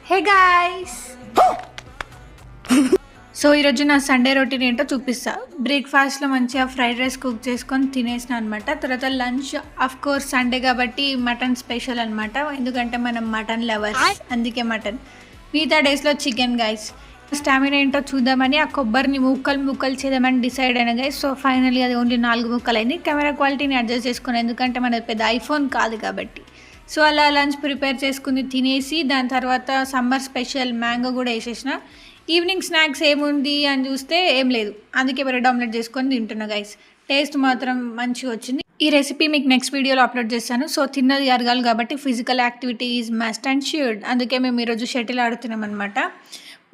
Hey guys, so ఈరోజు నా Sunday routine ఏంటో చూపిస్తా. బ్రేక్ఫాస్ట్లో మంచిగా ఫ్రైడ్ రైస్ కుక్ చేసుకొని తినేసిన అనమాట. తర్వాత లంచ్ ఆఫ్ కోర్స్ సండే కాబట్టి మటన్ స్పెషల్ అనమాట. ఎందుకంటే మనం మటన్ లవర్స్, అందుకే మటన్. మిగతా డేస్లో చికెన్ గైస్. స్టామినా ఏంటో చూద్దామని ఆ కొబ్బరిని ముక్కలు చేద్దామని డిసైడ్ అయినా గైస్. సో ఫైనల్లీ అది ఓన్లీ 4 ముక్కలు అయింది. కెమెరా క్వాలిటీని అడ్జస్ట్ చేసుకున్నాను ఎందుకంటే మనది పెద్ద ఐఫోన్ కాదు కాబట్టి. సో అలా లంచ్ ప్రిపేర్ చేసుకుని తినేసి దాని తర్వాత సమ్మర్ స్పెషల్ మ్యాంగో కూడా వేసేసిన. ఈవినింగ్ స్నాక్స్ ఏముంది అని చూస్తే ఏం లేదు, అందుకే బ్రెడ్ ఆమ్లెట్ చేసుకొని తింటున్నా గైస్. టేస్ట్ మాత్రం మంచిగా వచ్చింది. ఈ రెసిపీ మీకు నెక్స్ట్ వీడియోలో అప్లోడ్ చేస్తాను. సో తిన్నది అరగాలి కాబట్టి physical activity is must and assured. అందుకే మేము ఈరోజు షటిల్ ఆడుతున్నాం అనమాట.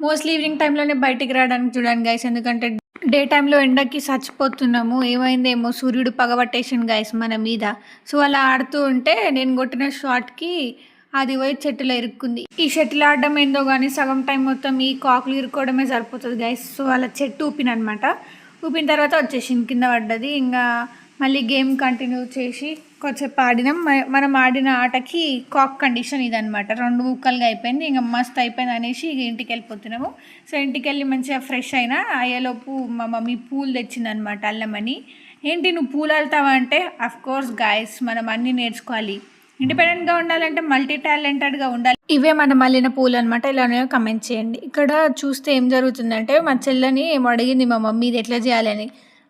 మోస్ట్లీ ఈవినింగ్ టైంలోనే బయటికి రావడానికి చూడండి గైస్, ఎందుకంటే డే టైంలో ఎండకి చచ్చిపోతున్నాము. ఏమైందేమో సూర్యుడు పగబట్టేసిండు గైస్ మన మీద. సో అలా ఆడుతూ ఉంటే నేను కొట్టిన షాట్కి అది పోయి చెట్టులో ఇరుక్కుంది. ఈ షటిల్ ఆడడం ఏందో కానీ సగం టైం మొత్తం ఈ కాకులు ఇరుక్కోవడమే సరిపోతుంది గైస్. సో అలా చెట్టు ఊపినమాట. ఊపిన తర్వాత వచ్చేసింది, కింద పడ్డది. ఇంకా మళ్ళీ గేమ్ కంటిన్యూ చేసి కొంచెంసేపు ఆడినాం. మనం ఆడిన ఆటకి కాక్ కండిషన్ ఇదనమాట. 2 ముక్కలుగా అయిపోయింది. ఇంకా మస్తు అయిపోయింది అనేసి ఇక ఇంటికి వెళ్ళిపోతున్నాము. సో ఇంటికి వెళ్ళి మంచిగా ఫ్రెష్ అయినా అయ్యేలోపు మా మమ్మీ పూలు తెచ్చిందనమాట, అల్లమని. ఏంటి నువ్వు పూలు వెళ్తావా అంటే, అఫ్కోర్స్ గాయస్ మనం అన్నీ నేర్చుకోవాలి. ఇండిపెండెంట్గా ఉండాలంటే మల్టీ టాలెంటెడ్గా ఉండాలి. ఇవే మన మల్లిన పూలు అనమాట. ఇలానే కమెంట్ చేయండి. ఇక్కడ చూస్తే ఏం జరుగుతుందంటే మా చెల్లని ఏమో అడిగింది మా మమ్మీ ఇది ఎట్లా చేయాలని.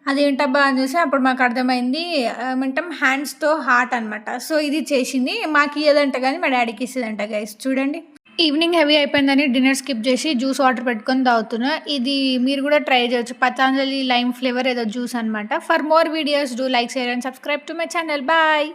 అదేంటబ్బా అని చూసి అప్పుడు మాకు అర్థమైంది, ఏమంటాం హ్యాండ్స్తో హార్ట్ అనమాట. సో ఇది చేసింది. మాకు ఇయ్యదంట కానీ మా డాడీకి ఇస్తుందంట గైస్. చూడండి, ఈవినింగ్ హెవీ అయిపోయిందని డిన్నర్ స్కిప్ చేసి జ్యూస్ వాటర్ పెట్టుకొని తాగుతున్నా. ఇది మీరు కూడా ట్రై చేయొచ్చు, పతాంజలి లైమ్ ఫ్లేవర్ ఏదో జ్యూస్ అనమాట. For more videos do like, share and subscribe to my channel. Bye.